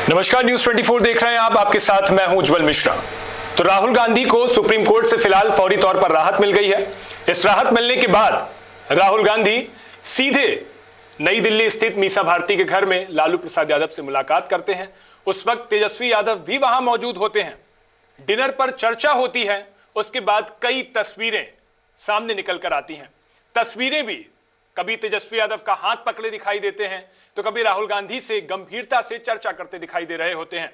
नमस्कार, न्यूज 24 देख रहे हैं आप। आपके साथ मैं हूं उज्जवल मिश्रा। तो राहुल गांधी को सुप्रीम कोर्ट से फिलहाल फौरी तौर पर राहत मिल गई है। इस राहत मिलने के बाद राहुल गांधी सीधे नई दिल्ली स्थित मीसा भारती के घर में लालू प्रसाद यादव से मुलाकात करते हैं। उस वक्त तेजस्वी यादव भी वहां मौजूद होते हैं। डिनर पर चर्चा होती है। उसके बाद कई तस्वीरें सामने निकल कर आती हैं। तस्वीरें भी कभी तेजस्वी यादव का हाथ पकड़े दिखाई देते हैं तो कभी राहुल गांधी से गंभीरता से चर्चा करते दिखाई दे रहे होते हैं।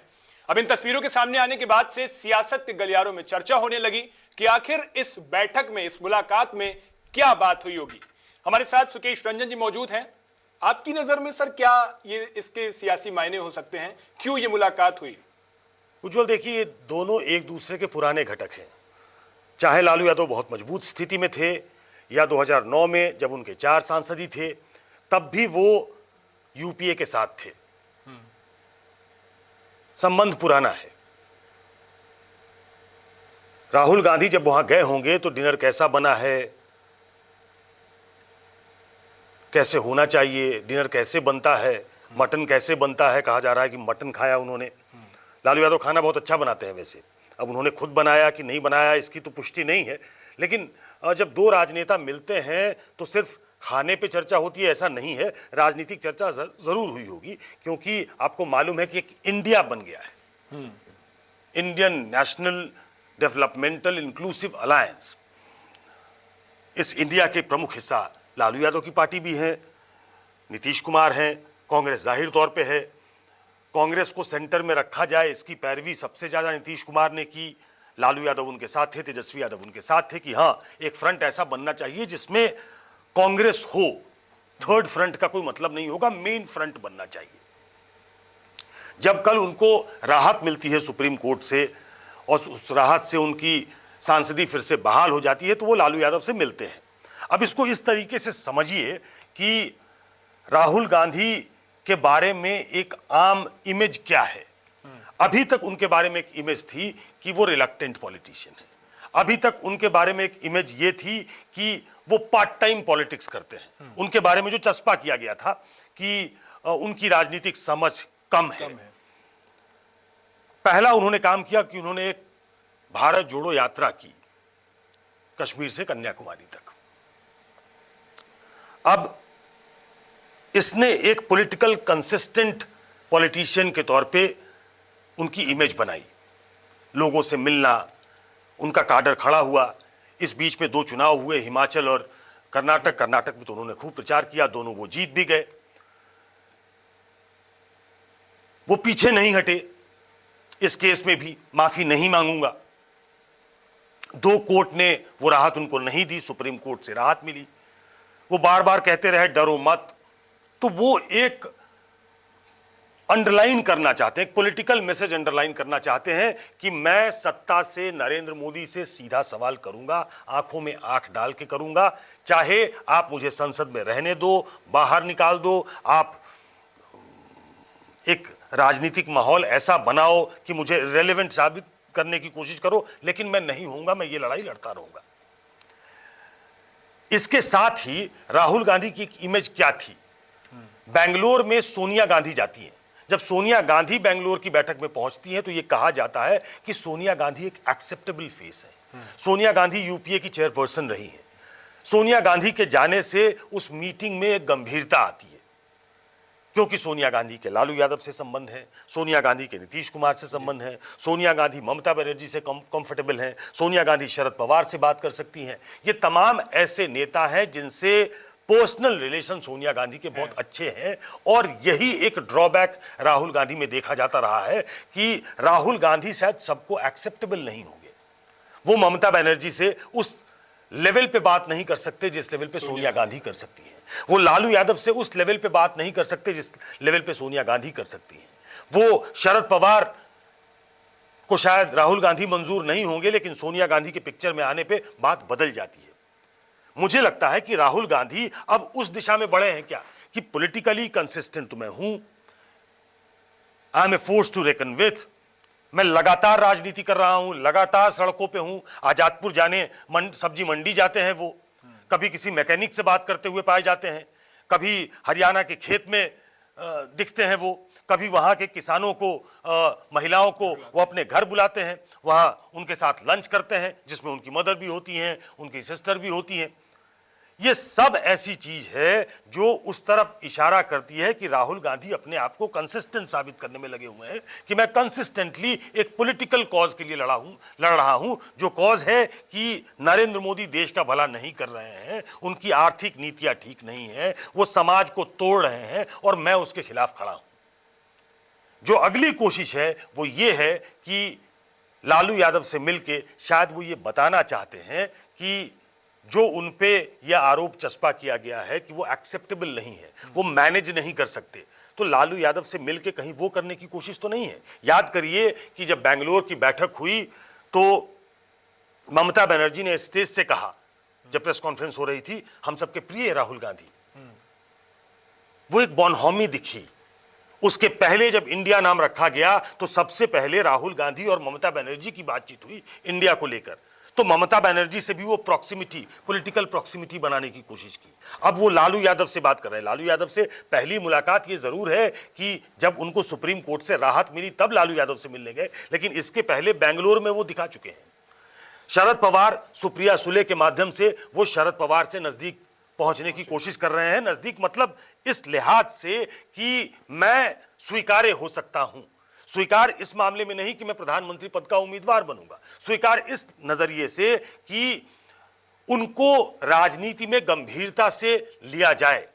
अब इन तस्वीरों के सामने आने के बाद से सियासत के गलियारों में चर्चा होने लगी कि आखिर इस बैठक में, इस मुलाकात में क्या बात हुई होगी। हमारे साथ सुकेश रंजन जी मौजूद हैं। आपकी नजर में सर क्या ये इसके सियासी मायने हो सकते हैं? क्यों ये मुलाकात हुई? उज्जवल, देखिए, ये दोनों एक दूसरे के पुराने घटक हैं। चाहे लालू यादव बहुत मजबूत स्थिति में थे या 2009 में जब उनके 4 सांसद ही थे, तब भी वो यूपीए के साथ थे। संबंध पुराना है। राहुल गांधी जब वहां गए होंगे तो डिनर कैसा बना है, कैसे होना चाहिए, डिनर कैसे बनता है, मटन कैसे बनता है, कहा जा रहा है कि मटन खाया उन्होंने। लालू यादव खाना बहुत अच्छा बनाते हैं वैसे। अब उन्होंने खुद बनाया कि नहीं बनाया इसकी तो पुष्टि नहीं है, लेकिन जब दो राजनेता मिलते हैं तो सिर्फ खाने पे चर्चा होती है ऐसा नहीं है, राजनीतिक चर्चा जरूर हुई होगी, क्योंकि आपको मालूम है कि एक इंडिया बन गया है, Indian national developmental inclusive alliance. इस इंडिया के प्रमुख हिस्सा लालू यादव की पार्टी भी है, नीतीश कुमार हैं, कांग्रेस जाहिर तौर पे है। कांग्रेस को सेंटर में रखा जाए इसकी पैरवी सबसे ज्यादा नीतीश कुमार ने की। लालू यादव उनके साथ थे, तेजस्वी यादव उनके साथ थे कि हाँ, एक फ्रंट ऐसा बनना चाहिए जिसमें कांग्रेस हो। थर्ड फ्रंट का कोई मतलब नहीं होगा, मेन फ्रंट बनना चाहिए। जब कल उनको राहत मिलती है सुप्रीम कोर्ट से और उस राहत से उनकी सांसदी फिर से बहाल हो जाती है तो वो लालू यादव से मिलते हैं। अब इसको इस तरीके से समझिए कि राहुल गांधी के बारे में एक आम इमेज क्या है। अभी तक उनके बारे में एक इमेज थी कि वो रिलक्टेंट पॉलिटिशियन है। अभी तक उनके बारे में एक इमेज ये थी कि वो पार्ट टाइम पॉलिटिक्स करते हैं। उनके बारे में जो चस्पा किया गया था कि उनकी राजनीतिक समझ कम है। पहला उन्होंने काम किया कि उन्होंने एक भारत जोड़ो यात्रा की, कश्मीर से कन्याकुमारी तक। अब इसने एक पॉलिटिकल कंसिस्टेंट पॉलिटिशियन के तौर पे उनकी इमेज बनाई। लोगों से मिलना, उनका काडर खड़ा हुआ। इस बीच में 2 चुनाव हुए, हिमाचल और कर्नाटक। कर्नाटक में तो उन्होंने खूब प्रचार किया, दोनों वो जीत भी गए। वो पीछे नहीं हटे, इस केस में भी माफी नहीं मांगूंगा। 2 कोर्ट ने वो राहत उनको नहीं दी, सुप्रीम कोर्ट से राहत मिली। वो बार बार कहते रहे डरो मत। तो वो एक अंडरलाइन करना चाहते हैं, एक पॉलिटिकल मैसेज अंडरलाइन करना चाहते हैं कि मैं सत्ता से नरेंद्र मोदी से सीधा सवाल करूंगा, आंखों में आंख डाल के करूंगा। चाहे आप मुझे संसद में रहने दो, बाहर निकाल दो, आप एक राजनीतिक माहौल ऐसा बनाओ कि मुझे रेलेवेंट साबित करने की कोशिश करो, लेकिन मैं नहीं होऊंगा, मैं ये लड़ाई लड़ता रहूंगा। इसके साथ ही राहुल गांधी की एक इमेज क्या थी? बेंगलोर में सोनिया गांधी जाती हैं। जब सोनिया गांधी बेंगलोर की बैठक में पहुंचती हैं तो यह कहा जाता है कि सोनिया गांधी एक एक्सेप्टेबल फेस है। सोनिया गांधी यूपीए की चेयरपर्सन रही हैं। सोनिया गांधी के जाने से उस मीटिंग में एक गंभीरता आती है, क्योंकि सोनिया गांधी के लालू यादव से संबंध है, सोनिया गांधी के नीतीश कुमार से संबंध है, सोनिया गांधी ममता बनर्जी से कंफर्टेबल हैं, सोनिया गांधी शरद पवार से बात कर सकती हैं। ये तमाम ऐसे नेता हैं जिनसे पर्सनल रिलेशन सोनिया गांधी के बहुत अच्छे हैं। और यही एक ड्रॉबैक राहुल गांधी में देखा जाता रहा है कि राहुल गांधी शायद सबको एक्सेप्टेबल नहीं होंगे। वो ममता बनर्जी से उस लेवल पे बात नहीं कर सकते जिस लेवल पे सोनिया गांधी कर सकती है। वो लालू यादव से उस लेवल पे बात नहीं कर सकते जिस लेवल पे सोनिया गांधी कर सकती है। वो शरद पवार को शायद राहुल गांधी मंजूर नहीं होंगे, लेकिन सोनिया गांधी के पिक्चर में आने पे बात बदल जाती है। मुझे लगता है कि राहुल गांधी अब उस दिशा में बढ़े हैं क्या कि पॉलिटिकली कंसिस्टेंट तो मैं हूं, I am a force to reckon with. मैं लगातार राजनीति कर रहा हूं, लगातार सड़कों पे हूं। आजादपुर जाने सब्जी मंडी जाते हैं, वो कभी किसी मैकेनिक से बात करते हुए पाए जाते हैं, कभी हरियाणा के खेत में दिखते हैं, वो कभी वहां के किसानों को, महिलाओं को वो अपने घर बुलाते हैं, वहां उनके साथ लंच करते हैं जिसमें उनकी मदर भी होती हैं, उनकी सिस्टर भी होती हैं। ये सब ऐसी चीज है जो उस तरफ इशारा करती है कि राहुल गांधी अपने आप को कंसिस्टेंट साबित करने में लगे हुए हैं कि मैं कंसिस्टेंटली एक पॉलिटिकल कॉज के लिए लड़ रहा हूं, जो कॉज है कि नरेंद्र मोदी देश का भला नहीं कर रहे हैं, उनकी आर्थिक नीतियां ठीक नहीं है, वो समाज को तोड़ रहे हैं और मैं उसके खिलाफ खड़ा हूं। जो अगली कोशिश है वो ये है कि लालू यादव से मिलके शायद वो ये बताना चाहते हैं कि जो उन पे यह आरोप चस्पा किया गया है कि वो एक्सेप्टेबल नहीं है, वो मैनेज नहीं कर सकते, तो लालू यादव से मिलके कहीं वो करने की कोशिश तो नहीं है। याद करिए कि जब बेंगलोर की बैठक हुई तो ममता बनर्जी ने स्टेज से कहा, जब प्रेस कॉन्फ्रेंस हो रही थी, हम सबके प्रिय राहुल गांधी। वो एक बॉनहॉमी दिखी। उसके पहले जब इंडिया नाम रखा गया तो सबसे पहले राहुल गांधी और ममता बनर्जी की बातचीत हुई इंडिया को लेकर, तो ममता बनर्जी से भी वो प्रॉक्सिमिटी, पॉलिटिकल प्रॉक्सिमिटी बनाने की कोशिश की। अब वो लालू यादव से बात कर रहे हैं। लालू यादव से पहली मुलाकात ये जरूर है कि जब उनको सुप्रीम कोर्ट से राहत मिली तब लालू यादव से मिलने गए, लेकिन इसके पहले बेंगलोर में वो दिखा चुके हैं। शरद पवार, सुप्रिया सुले के माध्यम से वो शरद पवार से नजदीक पहुंचने की कोशिश कर रहे हैं। नजदीक मतलब इस लिहाज से कि मैं स्वीकार्य हो सकता हूं। स्वीकार इस मामले में नहीं कि मैं प्रधानमंत्री पद का उम्मीदवार बनूंगा, स्वीकार इस नजरिए से कि उनको राजनीति में गंभीरता से लिया जाए,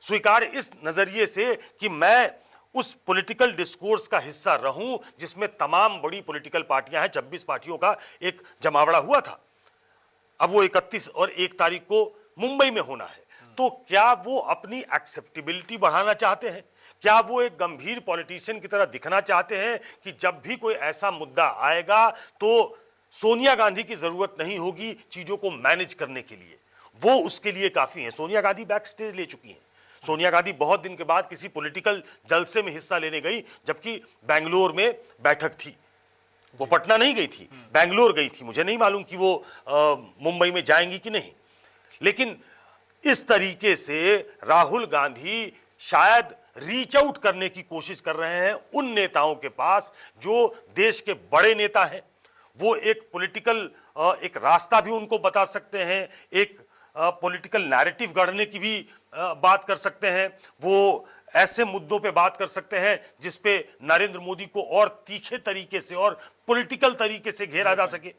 स्वीकार इस नजरिए से कि मैं उस पॉलिटिकल डिस्कोर्स का हिस्सा रहूं जिसमें तमाम बड़ी पॉलिटिकल पार्टियां हैं। 26 पार्टियों का एक जमावड़ा हुआ था, अब वो 31 और 1 तारीख को मुंबई में होना है। तो क्या वो अपनी एक्सेप्टेबिलिटी बढ़ाना चाहते हैं? क्या वो एक गंभीर पॉलिटिशियन की तरह दिखना चाहते हैं कि जब भी कोई ऐसा मुद्दा आएगा तो सोनिया गांधी की जरूरत नहीं होगी चीजों को मैनेज करने के लिए, वो उसके लिए काफी है? सोनिया गांधी बैक स्टेज ले चुकी हैं। सोनिया गांधी बहुत दिन के बाद किसी पॉलिटिकल जलसे में हिस्सा लेने गई, जबकि बेंगलोर में बैठक थी। वो पटना नहीं गई थी, बेंगलोर गई थी। मुझे नहीं मालूम कि वो मुंबई में जाएंगी कि नहीं, लेकिन इस तरीके से राहुल गांधी शायद रीच आउट करने की कोशिश कर रहे हैं उन नेताओं के पास जो देश के बड़े नेता हैं। वो एक पॉलिटिकल एक रास्ता भी उनको बता सकते हैं, एक पॉलिटिकल नैरेटिव गढ़ने की भी बात कर सकते हैं। वो ऐसे मुद्दों पे बात कर सकते हैं जिस पे नरेंद्र मोदी को और तीखे तरीके से और पॉलिटिकल तरीके से घेरा जा सके।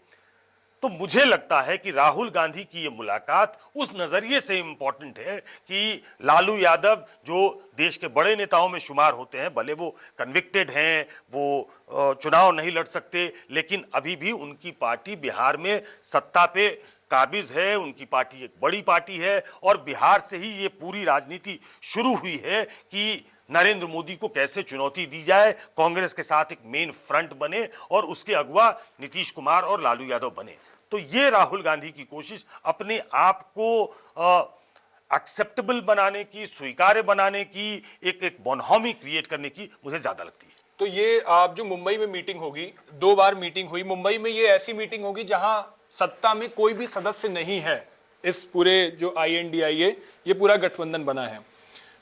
तो मुझे लगता है कि राहुल गांधी की ये मुलाकात उस नजरिए से इंपॉर्टेंट है कि लालू यादव जो देश के बड़े नेताओं में शुमार होते हैं, भले वो कन्विक्टेड हैं, वो चुनाव नहीं लड़ सकते, लेकिन अभी भी उनकी पार्टी बिहार में सत्ता पे काबिज है, उनकी पार्टी एक बड़ी पार्टी है और बिहार से ही ये पूरी राजनीति शुरू हुई है कि नरेंद्र मोदी को कैसे चुनौती दी जाए, कांग्रेस के साथ एक मेन फ्रंट बने और उसके अगुवा नीतीश कुमार और लालू यादव बने। तो ये राहुल गांधी की कोशिश अपने आप को एक्सेप्टेबल बनाने की, स्वीकार्य बनाने की, एक बोनहॉमी क्रिएट करने की मुझे ज्यादा लगती है। तो ये आप जो मुंबई में मीटिंग होगी, 2 बार मीटिंग हुई मुंबई में, ये ऐसी मीटिंग होगी जहां सत्ता में कोई भी सदस्य नहीं है। इस पूरे जो INDIA ये पूरा गठबंधन बना है,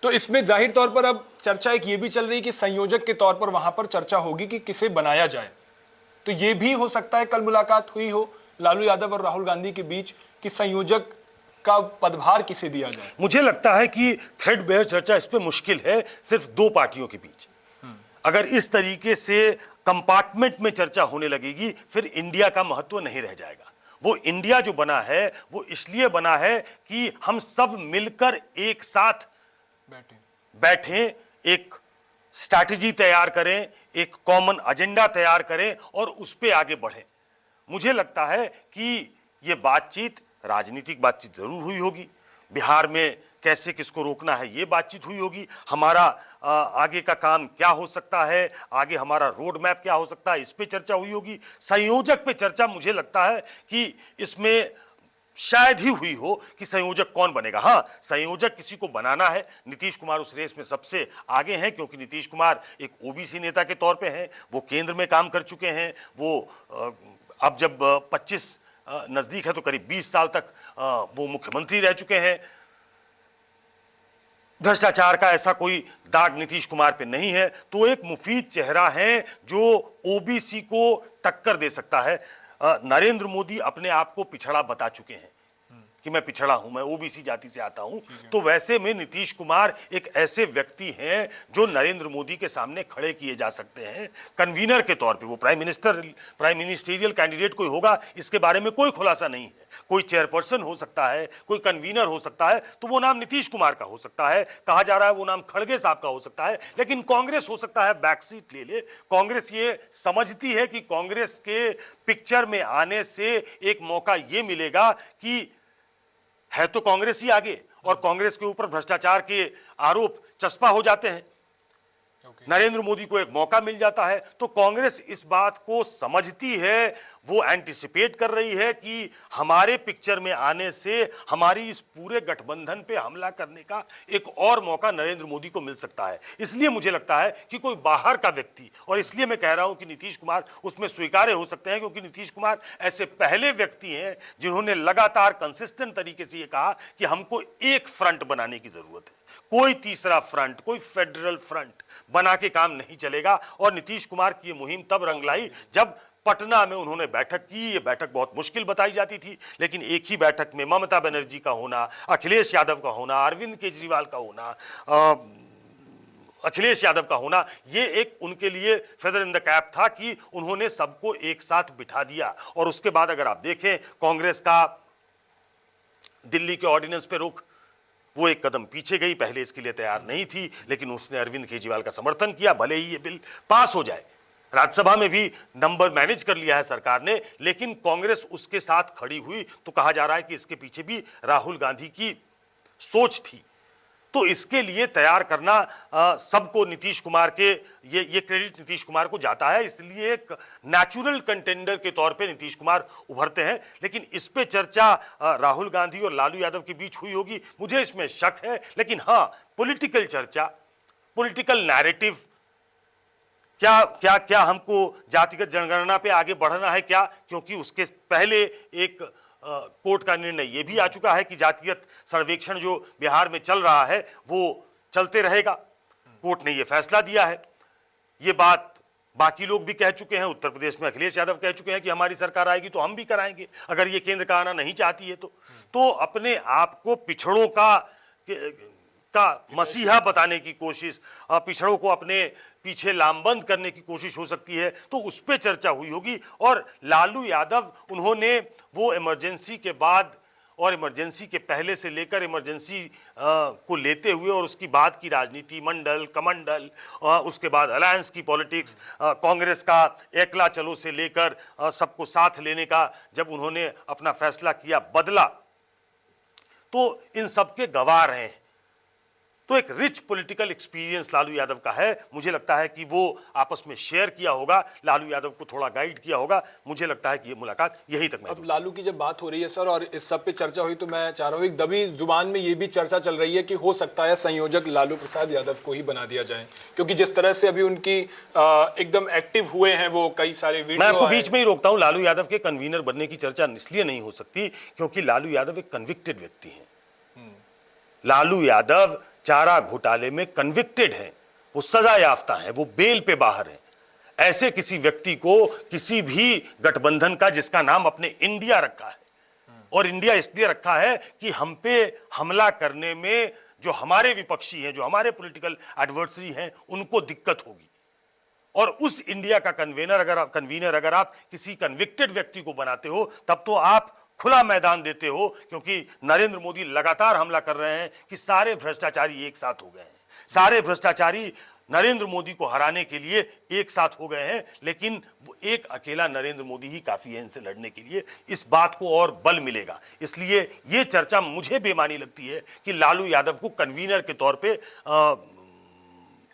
तो इसमें जाहिर तौर पर अब चर्चा एक ये भी चल रही है कि संयोजक के तौर पर वहां पर चर्चा होगी कि किसे बनाया जाए। तो ये भी हो सकता है कल मुलाकात हुई हो लालू यादव और राहुल गांधी के बीच कि संयोजक का पदभार किसे दिया जाए। मुझे लगता है कि थ्रेड बेयर चर्चा इस पे मुश्किल है सिर्फ 2 पार्टियों के बीच। अगर इस तरीके से कंपार्टमेंट में चर्चा होने लगेगी फिर इंडिया का महत्व नहीं रह जाएगा। वो इंडिया जो बना है वो इसलिए बना है कि हम सब मिलकर एक साथ बैठें, एक स्ट्रैटेजी तैयार करें, एक कॉमन एजेंडा तैयार करें और उस पे आगे बढ़ें। मुझे लगता है कि ये बातचीत, राजनीतिक बातचीत जरूर हुई होगी। बिहार में कैसे किसको रोकना है ये बातचीत हुई होगी। हमारा आगे का काम क्या हो सकता है, आगे हमारा रोड मैप क्या हो सकता है, इस पे चर्चा हुई होगी। संयोजक पे चर्चा मुझे लगता है कि इसमें शायद ही हुई हो कि संयोजक कौन बनेगा। हाँ, संयोजक किसी को बनाना है। नीतीश कुमार उस रेस में सबसे आगे हैं क्योंकि नीतीश कुमार एक ओबीसी नेता के तौर पे हैं, वो केंद्र में काम कर चुके हैं। वो अब जब 25 नजदीक है तो करीब 20 साल तक वो मुख्यमंत्री रह चुके हैं। भ्रष्टाचार का ऐसा कोई दाग नीतीश कुमार पे नहीं है, तो एक मुफीद चेहरा है जो ओबीसी को टक्कर दे सकता है। नरेंद्र मोदी अपने आप को पिछड़ा बता चुके हैं कि मैं पिछड़ा हूं, मैं ओबीसी जाति से आता हूं, तो वैसे में नीतीश कुमार एक ऐसे व्यक्ति हैं जो नरेंद्र मोदी के सामने खड़े किए जा सकते हैं कन्वीनर के तौर पे। वो प्राइम मिनिस्टरियल कैंडिडेट कोई होगा, इसके बारे में कोई खुलासा नहीं है। कोई चेयरपर्सन हो सकता है, कोई कन्वीनर हो सकता है, तो वो नाम नीतीश कुमार का हो सकता है। कहा जा रहा है वो नाम खड़गे साहब का हो सकता है, लेकिन कांग्रेस हो सकता है बैकसीट ले ले। कांग्रेस ये समझती है कि कांग्रेस के पिक्चर में आने से एक मौका ये मिलेगा कि है तो कांग्रेस ही आगे, और कांग्रेस के ऊपर भ्रष्टाचार के आरोप चस्पा हो जाते हैं। नरेंद्र मोदी को एक मौका मिल जाता है, तो कांग्रेस इस बात को समझती है, वो एंटिसिपेट कर रही है कि हमारे पिक्चर में आने से हमारी इस पूरे गठबंधन पे हमला करने का एक और मौका नरेंद्र मोदी को मिल सकता है। इसलिए मुझे लगता है कि कोई बाहर का व्यक्ति, और इसलिए मैं कह रहा हूं कि नीतीश कुमार उसमें स्वीकार्य हो सकते हैं, क्योंकि नीतीश कुमार ऐसे पहले व्यक्ति हैं जिन्होंने लगातार कंसिस्टेंट तरीके से ये कहा कि हमको एक फ्रंट बनाने की जरूरत है, कोई तीसरा फ्रंट, कोई फेडरल फ्रंट बना के काम नहीं चलेगा। और नीतीश कुमार की ये मुहिम तब रंग लाई जब पटना में उन्होंने बैठक की। ये बैठक बहुत मुश्किल बताई जाती थी, लेकिन एक ही बैठक में ममता बनर्जी का होना, अखिलेश यादव का होना, अरविंद केजरीवाल का होना, अखिलेश यादव का होना, ये एक उनके लिए फेदर इन द कैप था कि उन्होंने सबको एक साथ बिठा दिया। और उसके बाद अगर आप देखें कांग्रेस का दिल्ली के ऑर्डिनेंस पे रुख, वो एक कदम पीछे गई, पहले इसके लिए तैयार नहीं थी, लेकिन उसने अरविंद केजरीवाल का समर्थन किया। भले ही ये बिल पास हो जाए, राज्यसभा में भी नंबर मैनेज कर लिया है सरकार ने, लेकिन कांग्रेस उसके साथ खड़ी हुई, तो कहा जा रहा है कि इसके पीछे भी राहुल गांधी की सोच थी। तो इसके लिए तैयार करना सबको नीतीश कुमार के ये क्रेडिट नीतीश कुमार को जाता है, इसलिए एक नेचुरल कंटेंडर के तौर पे नीतीश कुमार उभरते हैं। लेकिन इस पे चर्चा राहुल गांधी और लालू यादव के बीच हुई होगी, मुझे इसमें शक है। लेकिन हाँ, पॉलिटिकल चर्चा, पॉलिटिकल नैरेटिव, क्या हमको जातिगत जनगणना पे आगे बढ़ना है क्या, क्योंकि उसके पहले एक कोर्ट का निर्णय यह भी आ चुका है कि जातिगत सर्वेक्षण जो बिहार में चल रहा है वो चलते रहेगा। कोर्ट ने यह फैसला दिया है। ये बात बाकी लोग भी कह चुके हैं। उत्तर प्रदेश में अखिलेश यादव कह चुके हैं कि हमारी सरकार आएगी तो हम भी कराएंगे, अगर ये केंद्र का आना नहीं चाहती है तो अपने आप को पिछड़ों का मसीहा बताने की कोशिश, पिछड़ों को अपने पीछे लामबंद करने की कोशिश हो सकती है, तो उस पर चर्चा हुई होगी। और लालू यादव, उन्होंने वो इमरजेंसी के बाद और इमरजेंसी के पहले से लेकर इमरजेंसी को लेते हुए और उसकी बाद की राजनीति, मंडल कमंडल, उसके बाद अलायंस की पॉलिटिक्स, कांग्रेस का एकला चलो से लेकर सबको साथ लेने का जब उन्होंने अपना फैसला किया, बदला, तो इन सबके गवाह रहे हैं। तो एक rich political experience Lalu Yadav का है। मुझे लगता है कि वो आपस में शेयर किया होगा, लालू यादव को थोड़ा गाइड किया होगा। मुझे लगता है कि ये मुलाकात यही तक। अब लालू की जब बात हो रही है सर, और इस सब पे चर्चा हुई, तो मैं चाह रहा हूँ, एक दबी जुबान में ये भी चर्चा चल रही है कि हो सकता है संयोजक लालू प्रसाद यादव को ही बना दिया जाए, क्योंकि जिस तरह से अभी उनकी एकदम एक्टिव हुए हैं वो कई सारे वीडियो। मैं आपको बीच में ही रोकता हूँ, लालू यादव के कन्वीनर बनने की चर्चा इसलिए नहीं हो सकती क्योंकि लालू यादव एक कन्विक्टेड व्यक्ति है। लालू यादव चारा घोटाले में कन्विक्टेड है, वो सजा याफ्ता है, वो बेल पे बाहर है। ऐसे किसी व्यक्ति को किसी भी गठबंधन का जिसका नाम अपने इंडिया रखा है, और इंडिया इसलिए रखा है कि हम पे हमला करने में जो हमारे विपक्षी हैं, जो हमारे पॉलिटिकल एडवर्सरी हैं, उनको दिक्कत होगी। और उस इंडिया का कन्वीनर अगर आप किसी कन्विक्टेड व्यक्ति को बनाते हो, तब तो आप खुला मैदान देते हो, क्योंकि नरेंद्र मोदी लगातार हमला कर रहे हैं कि सारे भ्रष्टाचारी एक साथ हो गए हैं, सारे भ्रष्टाचारी नरेंद्र मोदी को हराने के लिए एक साथ हो गए हैं। लेकिन वो एक अकेला नरेंद्र मोदी ही काफी है इनसे लड़ने के लिए। इस बात को और बल मिलेगा। इसलिए ये चर्चा मुझे बेमानी लगती है कि लालू यादव को कन्वीनर के तौर पे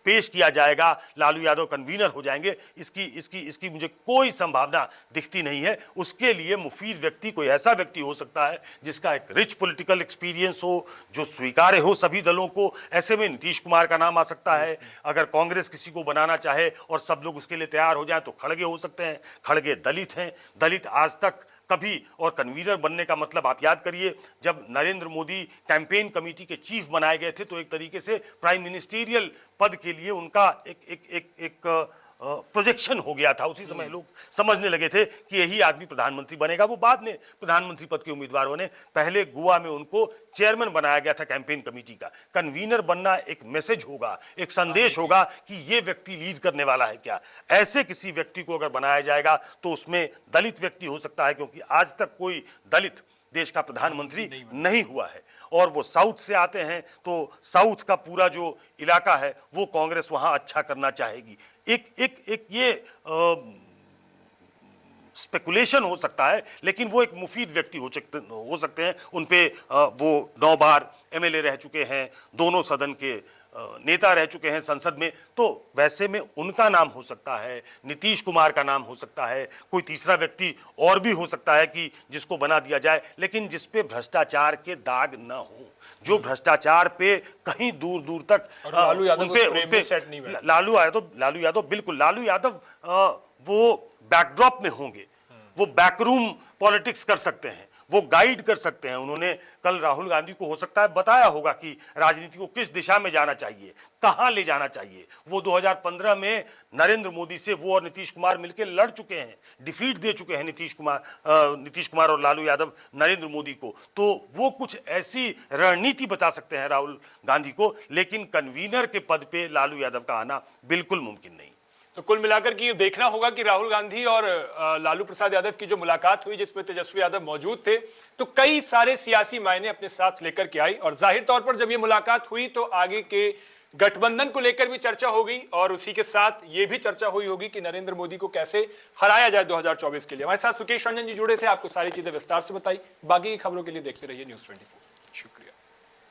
पेश किया जाएगा, लालू यादव कन्वीनर हो जाएंगे, इसकी मुझे कोई संभावना दिखती नहीं है। उसके लिए मुफीद व्यक्ति कोई ऐसा व्यक्ति हो सकता है जिसका एक रिच पॉलिटिकल एक्सपीरियंस हो, जो स्वीकार्य हो सभी दलों को। ऐसे में नीतीश कुमार का नाम आ सकता है। अगर कांग्रेस किसी को बनाना चाहे और सब लोग उसके लिए तैयार हो जाए तो खड़गे हो सकते हैं। खड़गे दलित हैं, दलित आज तक कभी। और कन्वीनर बनने का मतलब आप याद करिए, जब नरेंद्र मोदी कैंपेन कमेटी के चीफ बनाए गए थे तो एक तरीके से प्राइम मिनिस्टीरियल पद के लिए उनका एक प्रोजेक्शन हो गया था। उसी समय लोग समझने लगे थे कि यही आदमी प्रधानमंत्री बनेगा। वो बाद में प्रधानमंत्री पद के उम्मीदवारों ने, पहले गोवा में उनको चेयरमैन बनाया गया था कैंपेन कमेटी का। कन्वीनर बनना एक मैसेज होगा, एक संदेश होगा कि ये व्यक्ति लीड करने वाला है क्या। ऐसे किसी व्यक्ति को अगर बनाया जाएगा तो उसमें दलित व्यक्ति हो सकता है, क्योंकि आज तक कोई दलित देश का प्रधानमंत्री नहीं हुआ है। और वो साउथ से आते हैं तो साउथ का पूरा जो इलाका है वो कांग्रेस वहां अच्छा करना चाहेगी। एक ये स्पेकुलेशन हो सकता है, लेकिन वो एक मुफीद व्यक्ति हो सकते हैं। उन पे वो 9 बार एमएलए रह चुके हैं, दोनों सदन के नेता रह चुके हैं संसद में, तो वैसे में उनका नाम हो सकता है, नीतीश कुमार का नाम हो सकता है, कोई तीसरा व्यक्ति और भी हो सकता है कि जिसको बना दिया जाए, लेकिन जिस पे भ्रष्टाचार के दाग न हो, जो भ्रष्टाचार पे कहीं दूर दूर तक लालू यादव बिल्कुल, लालू यादव वो बैकड्रॉप में होंगे, वो बैकरूम पॉलिटिक्स कर सकते हैं, वो गाइड कर सकते हैं। उन्होंने कल राहुल गांधी को हो सकता है बताया होगा कि राजनीति को किस दिशा में जाना चाहिए, कहां ले जाना चाहिए। वो 2015 में नरेंद्र मोदी से वो और नीतीश कुमार मिलकर लड़ चुके हैं, डिफीट दे चुके हैं नीतीश कुमार और लालू यादव नरेंद्र मोदी को। तो वो कुछ ऐसी रणनीति बता सकते हैं राहुल गांधी को, लेकिन कन्वीनर के पद पे लालू यादव का आना बिल्कुल मुमकिन नहीं। तो कुल मिलाकर के ये देखना होगा कि राहुल गांधी और लालू प्रसाद यादव की जो मुलाकात हुई, जिसमें तेजस्वी यादव मौजूद थे, तो कई सारे सियासी मायने अपने साथ लेकर के आई। और जाहिर तौर पर जब ये मुलाकात हुई तो आगे के गठबंधन को लेकर भी चर्चा हो गई, और उसी के साथ ये भी चर्चा हुई होगी कि नरेंद्र मोदी को कैसे हराया जाए 2024 के लिए। हमारे साथ सुकेश रंजन जी जुड़े थे, आपको सारी चीजें विस्तार से बताई। बाकी की खबरों के लिए देखते रहिए News 24। शुक्रिया।